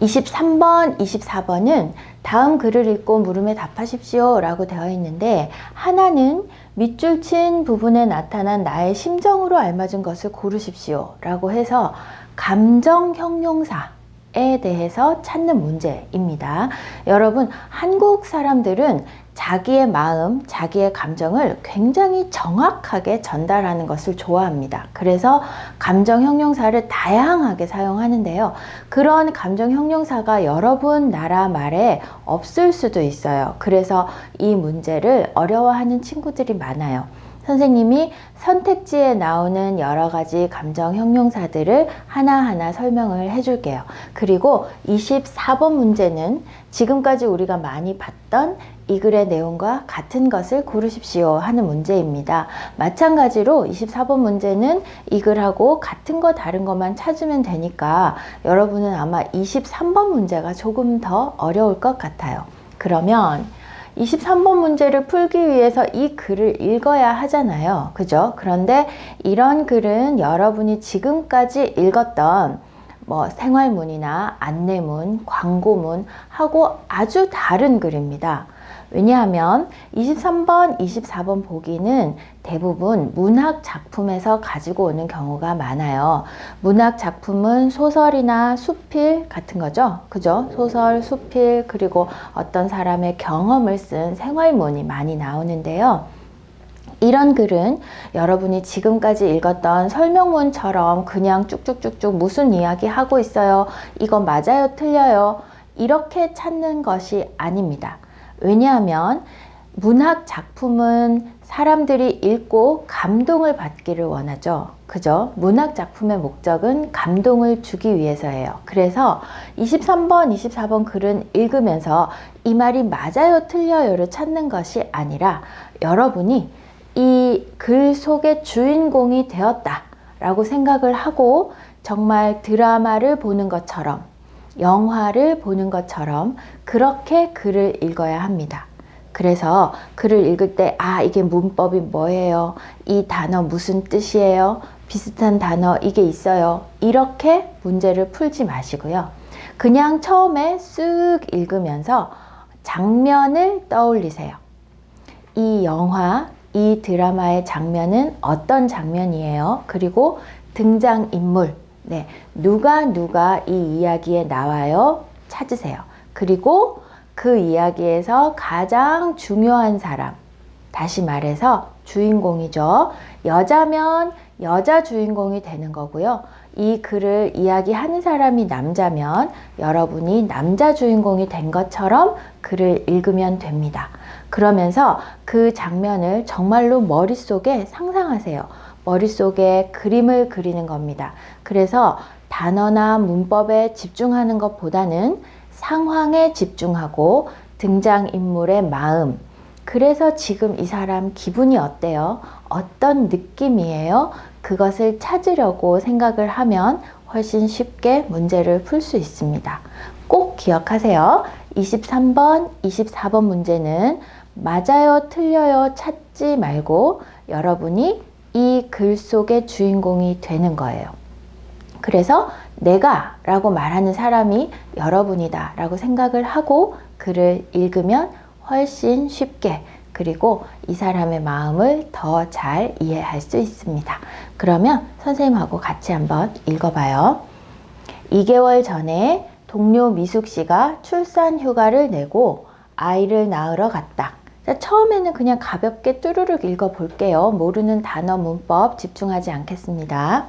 23번, 24번은 다음 글을 읽고 물음에 답하십시오 라고 되어 있는데, 하나는 밑줄 친 부분에 나타난 나의 심정으로 알맞은 것을 고르십시오 라고 해서 감정 형용사에 대해서 찾는 문제입니다. 여러분, 한국 사람들은 자기의 마음, 자기의 감정을 굉장히 정확하게 전달하는 것을 좋아합니다. 그래서 감정 형용사를 다양하게 사용하는데요. 그런 감정 형용사가 여러분 나라 말에 없을 수도 있어요. 그래서 이 문제를 어려워하는 친구들이 많아요. 선생님이 선택지에 나오는 여러 가지 감정 형용사들을 하나하나 설명을 해줄게요. 그리고 24번 문제는 지금까지 우리가 많이 봤던 이 글의 내용과 같은 것을 고르십시오 하는 문제입니다. 마찬가지로 24번 문제는 이 글하고 같은 거 다른 것만 찾으면 되니까 여러분은 아마 23번 문제가 조금 더 어려울 것 같아요. 그러면 23번 문제를 풀기 위해서 이 글을 읽어야 하잖아요. 그죠? 그런데 이런 글은 여러분이 지금까지 읽었던 생활문이나 안내문, 광고문 하고 아주 다른 글입니다. 왜냐하면 23번, 24번 보기는 대부분 문학 작품에서 가지고 오는 경우가 많아요. 문학 작품은 소설이나 수필 같은 거죠. 그죠? 소설, 수필, 그리고 어떤 사람의 경험을 쓴 생활문이 많이 나오는데요. 이런 글은 여러분이 지금까지 읽었던 설명문처럼 그냥 쭉쭉쭉쭉 무슨 이야기 하고 있어요? 이거 맞아요? 틀려요? 이렇게 찾는 것이 아닙니다. 왜냐하면 문학 작품은 사람들이 읽고 감동을 받기를 원하죠. 그죠? 문학 작품의 목적은 감동을 주기 위해서예요. 그래서 23번, 24번 글은 읽으면서 이 말이 맞아요, 틀려요를 찾는 것이 아니라 여러분이 이 글 속의 주인공이 되었다 라고 생각을 하고 정말 드라마를 보는 것처럼, 영화를 보는 것처럼 그렇게 글을 읽어야 합니다. 그래서 글을 읽을 때 이게 문법이 뭐예요? 이 단어 무슨 뜻이에요? 비슷한 단어 이게 있어요. 이렇게 문제를 풀지 마시고요. 그냥 처음에 쓱 읽으면서 장면을 떠올리세요. 이 영화, 이 드라마의 장면은 어떤 장면이에요? 그리고 등장인물, 누가 이 이야기에 나와요? 찾으세요. 그리고 그 이야기에서 가장 중요한 사람, 다시 말해서 주인공이죠. 여자면 여자 주인공이 되는 거고요. 이 글을 이야기하는 사람이 남자면 여러분이 남자 주인공이 된 것처럼 글을 읽으면 됩니다. 그러면서 그 장면을 정말로 머릿속에 상상하세요. 머릿속에 그림을 그리는 겁니다. 그래서 단어나 문법에 집중하는 것보다는 상황에 집중하고 등장인물의 마음, 그래서 지금 이 사람 기분이 어때요? 어떤 느낌이에요? 그것을 찾으려고 생각을 하면 훨씬 쉽게 문제를 풀 수 있습니다. 꼭 기억하세요. 23번, 24번 문제는 맞아요, 틀려요 찾지 말고 여러분이 이 글 속의 주인공이 되는 거예요. 그래서 내가 라고 말하는 사람이 여러분이다 라고 생각을 하고 글을 읽으면 훨씬 쉽게, 그리고 이 사람의 마음을 더 잘 이해할 수 있습니다. 그러면 선생님하고 같이 한번 읽어봐요. 2개월 전에 동료 미숙 씨가 출산 휴가를 내고 아이를 낳으러 갔다. 자, 처음에는 그냥 가볍게 뚜루룩 읽어볼게요. 모르는 단어, 문법 집중하지 않겠습니다.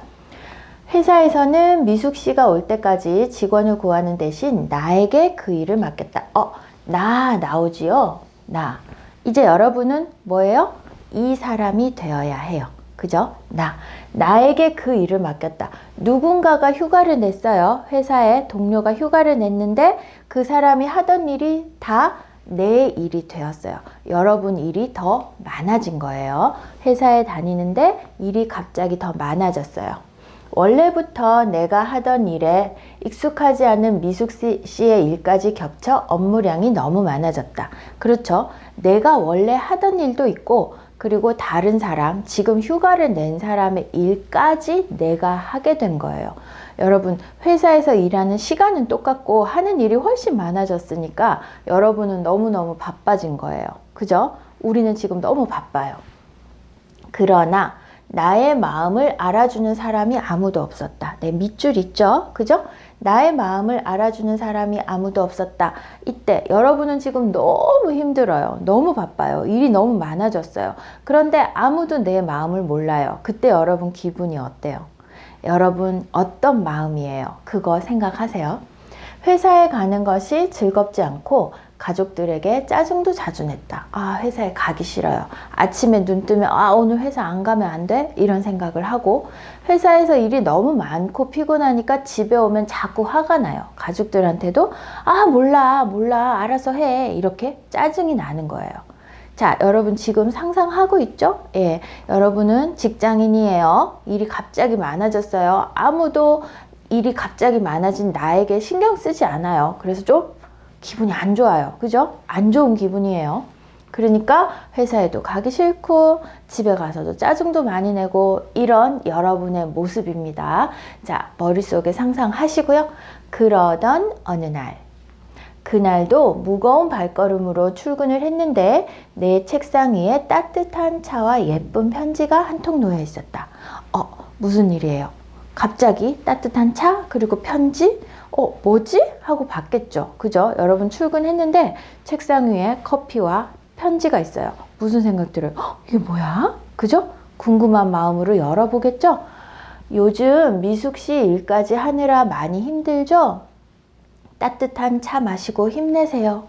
회사에서는 미숙 씨가 올 때까지 직원을 구하는 대신 나에게 그 일을 맡겼다. 나 나오지요? 나. 이제 여러분은 뭐예요? 이 사람이 되어야 해요. 그죠? 나에게 그 일을 맡겼다. 누군가가 휴가를 냈어요. 회사에 동료가 휴가를 냈는데 그 사람이 하던 일이 다 내 일이 되었어요. 여러분 일이 더 많아진 거예요. 회사에 다니는데 일이 갑자기 더 많아졌어요. 원래부터 내가 하던 일에 익숙하지 않은 미숙 씨의 일까지 겹쳐 업무량이 너무 많아졌다. 그렇죠? 내가 원래 하던 일도 있고, 그리고 다른 사람, 지금 휴가를 낸 사람의 일까지 내가 하게 된 거예요. 여러분 회사에서 일하는 시간은 똑같고 하는 일이 훨씬 많아졌으니까 여러분은 너무너무 바빠진 거예요. 그죠? 우리는 지금 너무 바빠요. 그러나 나의 마음을 알아주는 사람이 아무도 없었다. 내 밑줄 있죠? 그죠? 나의 마음을 알아주는 사람이 아무도 없었다. 이때 여러분은 지금 너무 힘들어요. 너무 바빠요. 일이 너무 많아졌어요. 그런데 아무도 내 마음을 몰라요. 그때 여러분 기분이 어때요? 여러분 어떤 마음이에요? 그거 생각하세요. 회사에 가는 것이 즐겁지 않고 가족들에게 짜증도 자주 냈다. 아, 회사에 가기 싫어요. 아침에 눈 뜨면 아, 오늘 회사 안 가면 안 돼? 이런 생각을 하고, 회사에서 일이 너무 많고 피곤하니까 집에 오면 자꾸 화가 나요. 가족들한테도 아, 몰라 알아서 해, 이렇게 짜증이 나는 거예요. 자, 여러분 지금 상상하고 있죠? 예, 여러분은 직장인이에요. 일이 갑자기 많아졌어요. 아무도 일이 갑자기 많아진 나에게 신경 쓰지 않아요. 그래서 좀 기분이 안 좋아요. 그죠? 안 좋은 기분이에요. 그러니까 회사에도 가기 싫고 집에 가서도 짜증도 많이 내고, 이런 여러분의 모습입니다. 자, 머릿속에 상상하시고요. 그러던 어느 날, 그날도 무거운 발걸음으로 출근을 했는데 내 책상 위에 따뜻한 차와 예쁜 편지가 한 통 놓여 있었다. 무슨 일이에요? 갑자기 따뜻한 차 그리고 편지? 뭐지? 하고 봤겠죠. 그죠? 여러분 출근했는데 책상 위에 커피와 편지가 있어요. 무슨 생각 들어요? 이게 뭐야? 그죠? 궁금한 마음으로 열어보겠죠? 요즘 미숙 씨 일까지 하느라 많이 힘들죠? 따뜻한 차 마시고 힘내세요.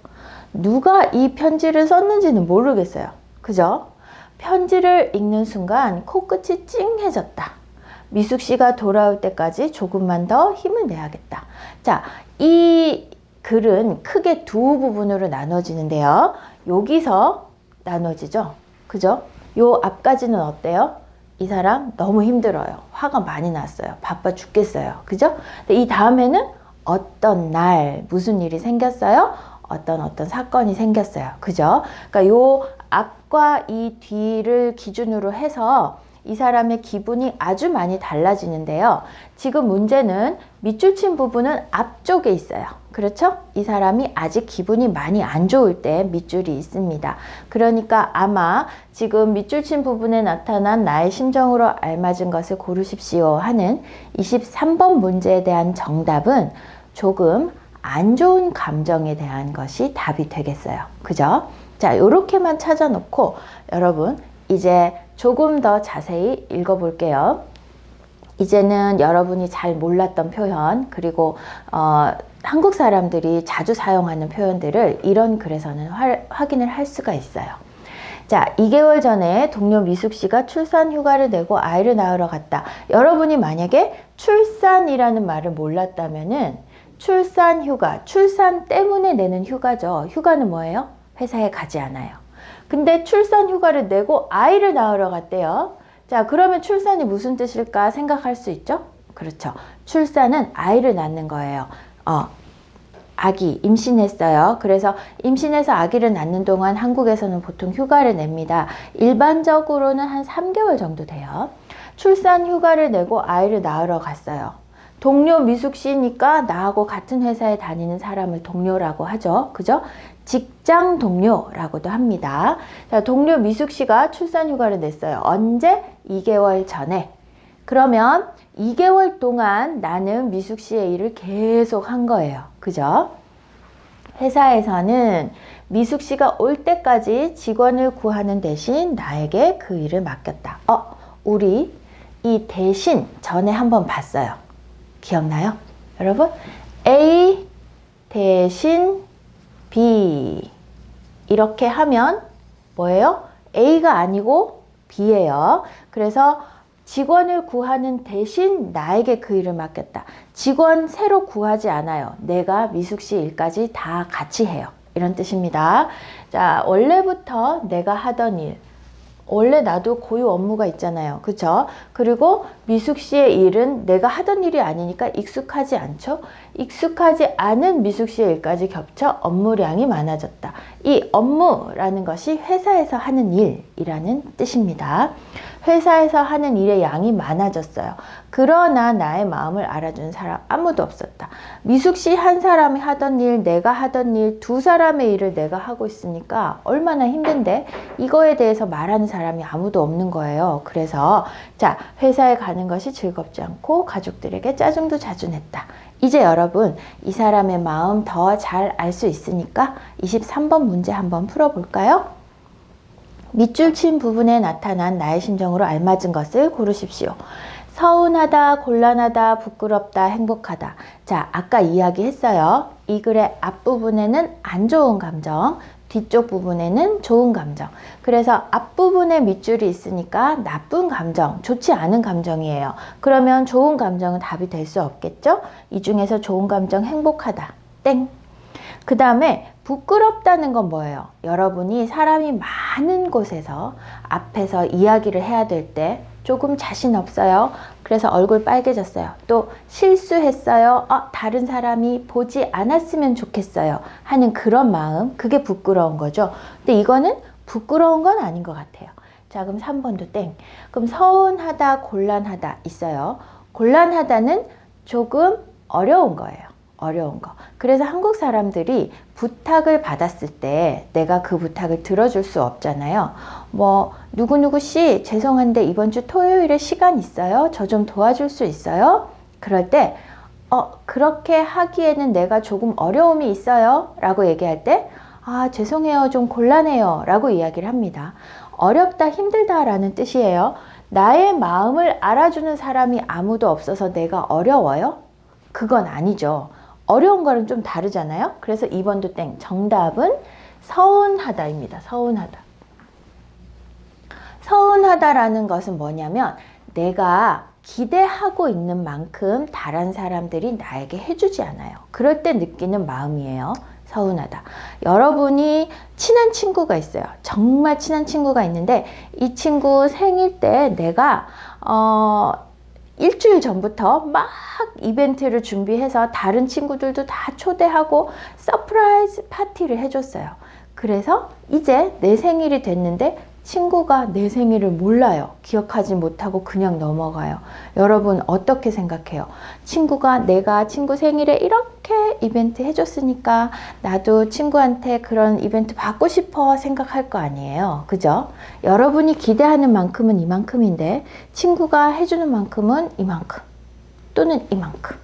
누가 이 편지를 썼는지는 모르겠어요. 그죠? 편지를 읽는 순간 코끝이 찡해졌다. 미숙 씨가 돌아올 때까지 조금만 더 힘을 내야겠다. 자, 이 글은 크게 두 부분으로 나눠지는데요. 여기서 나눠지죠. 그죠? 요 앞까지는 어때요? 이 사람 너무 힘들어요. 화가 많이 났어요. 바빠 죽겠어요. 그죠? 근데 이 다음에는 어떤 날 무슨 일이 생겼어요? 어떤 사건이 생겼어요. 그죠? 그러니까 요 앞과 이 뒤를 기준으로 해서 이 사람의 기분이 아주 많이 달라지는데요. 지금 문제는 밑줄 친 부분은 앞쪽에 있어요. 그렇죠? 이 사람이 아직 기분이 많이 안 좋을 때 밑줄이 있습니다. 그러니까 아마 지금 밑줄 친 부분에 나타난 나의 심정으로 알맞은 것을 고르십시오 하는 23번 문제에 대한 정답은 조금 안 좋은 감정에 대한 것이 답이 되겠어요. 그죠? 자, 요렇게만 찾아놓고 여러분 이제 조금 더 자세히 읽어볼게요. 이제는 여러분이 잘 몰랐던 표현, 그리고 한국 사람들이 자주 사용하는 표현들을 이런 글에서는 확인을 할 수가 있어요. 자, 2개월 전에 동료 미숙 씨가 출산 휴가를 내고 아이를 낳으러 갔다. 여러분이 만약에 출산이라는 말을 몰랐다면은 출산 휴가, 출산 때문에 내는 휴가죠. 휴가는 뭐예요? 회사에 가지 않아요. 근데 출산 휴가를 내고 아이를 낳으러 갔대요. 자, 그러면 출산이 무슨 뜻일까 생각할 수 있죠? 그렇죠. 출산은 아이를 낳는 거예요. 아기 임신했어요. 그래서 임신해서 아기를 낳는 동안 한국에서는 보통 휴가를 냅니다. 일반적으로는 한 3개월 정도 돼요. 출산 휴가를 내고 아이를 낳으러 갔어요. 동료 미숙 씨니까 나하고 같은 회사에 다니는 사람을 동료라고 하죠. 그죠? 직장 동료라고도 합니다. 자, 동료 미숙 씨가 출산 휴가를 냈어요. 언제? 2개월 전에. 그러면 2개월 동안 나는 미숙 씨의 일을 계속 한 거예요. 그죠? 회사에서는 미숙 씨가 올 때까지 직원을 구하는 대신 나에게 그 일을 맡겼다. 우리 이 대신 전에 한번 봤어요. 기억나요? 여러분? A 대신 B 이렇게 하면 뭐예요? A가 아니고 B예요. 그래서 직원을 구하는 대신 나에게 그 일을 맡겼다. 직원 새로 구하지 않아요. 내가 미숙 씨 일까지 다 같이 해요. 이런 뜻입니다. 자, 원래부터 내가 하던 일, 원래 나도 고유 업무가 있잖아요. 그쵸? 그리고 미숙 씨의 일은 내가 하던 일이 아니니까 익숙하지 않죠? 익숙하지 않은 미숙 씨의 일까지 겹쳐 업무량이 많아졌다. 이 업무라는 것이 회사에서 하는 일이라는 뜻입니다. 회사에서 하는 일의 양이 많아졌어요. 그러나 나의 마음을 알아주는 사람 아무도 없었다. 미숙 씨 한 사람이 하던 일, 내가 하던 일, 두 사람의 일을 내가 하고 있으니까 얼마나 힘든데 이거에 대해서 말하는 사람이 아무도 없는 거예요. 그래서 자, 회사에 가는 것이 즐겁지 않고 가족들에게 짜증도 자주 냈다. 이제 여러분 이 사람의 마음 더 잘 알 수 있으니까 23번 문제 한번 풀어볼까요? 밑줄 친 부분에 나타난 나의 심정으로 알맞은 것을 고르십시오. 서운하다, 곤란하다, 부끄럽다, 행복하다. 자, 아까 이야기했어요. 이 글의 앞부분에는 안 좋은 감정, 뒤쪽 부분에는 좋은 감정. 그래서 앞부분에 밑줄이 있으니까 나쁜 감정, 좋지 않은 감정이에요. 그러면 좋은 감정은 답이 될 수 없겠죠? 이 중에서 좋은 감정 행복하다. 땡. 그 다음에 부끄럽다는 건 뭐예요? 여러분이 사람이 많은 곳에서 앞에서 이야기를 해야 될 때 조금 자신 없어요. 그래서 얼굴 빨개졌어요. 또 실수했어요. 다른 사람이 보지 않았으면 좋겠어요. 하는 그런 마음, 그게 부끄러운 거죠. 근데 이거는 부끄러운 건 아닌 것 같아요. 자, 그럼 3번도 땡. 그럼 서운하다, 곤란하다 있어요. 곤란하다는 조금 어려운 거예요. 어려운 거. 그래서 한국 사람들이 부탁을 받았을 때 내가 그 부탁을 들어줄 수 없잖아요. 뭐 누구누구 씨 죄송한데 이번 주 토요일에 시간 있어요? 저 좀 도와줄 수 있어요? 그럴 때 그렇게 하기에는 내가 조금 어려움이 있어요 라고 얘기할 때 죄송해요, 좀 곤란해요 라고 이야기를 합니다. 어렵다, 힘들다 라는 뜻이에요. 나의 마음을 알아주는 사람이 아무도 없어서 내가 어려워요? 그건 아니죠. 어려운 거랑 좀 다르잖아요. 그래서 2번도 땡. 정답은 서운하다입니다. 서운하다. 서운하다라는 것은 뭐냐면 내가 기대하고 있는 만큼 다른 사람들이 나에게 해주지 않아요. 그럴 때 느끼는 마음이에요. 서운하다. 여러분이 친한 친구가 있어요. 정말 친한 친구가 있는데 이 친구 생일 때 내가 일주일 전부터 막 이벤트를 준비해서 다른 친구들도 다 초대하고 서프라이즈 파티를 해줬어요. 그래서 이제 내 생일이 됐는데 친구가 내 생일을 몰라요. 기억하지 못하고 그냥 넘어가요. 여러분 어떻게 생각해요? 친구가 내가 친구 생일에 이렇게 이벤트 해줬으니까 나도 친구한테 그런 이벤트 받고 싶어 생각할 거 아니에요. 그죠? 여러분이 기대하는 만큼은 이만큼인데 친구가 해주는 만큼은 이만큼 또는 이만큼.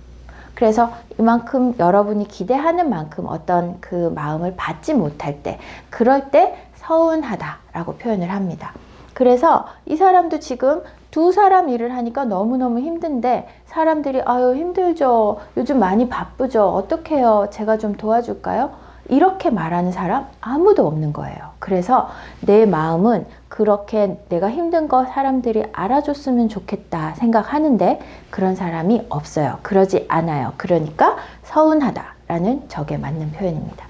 그래서 이만큼 여러분이 기대하는 만큼 어떤 그 마음을 받지 못할 때 그럴 때 서운하다라고 표현을 합니다. 그래서 이 사람도 지금 두 사람 일을 하니까 너무너무 힘든데 사람들이 아유 힘들죠. 요즘 많이 바쁘죠. 어떡해요. 제가 좀 도와줄까요? 이렇게 말하는 사람 아무도 없는 거예요. 그래서 내 마음은 그렇게 내가 힘든 거 사람들이 알아줬으면 좋겠다 생각하는데 그런 사람이 없어요. 그러지 않아요. 그러니까 서운하다라는 적에 맞는 표현입니다.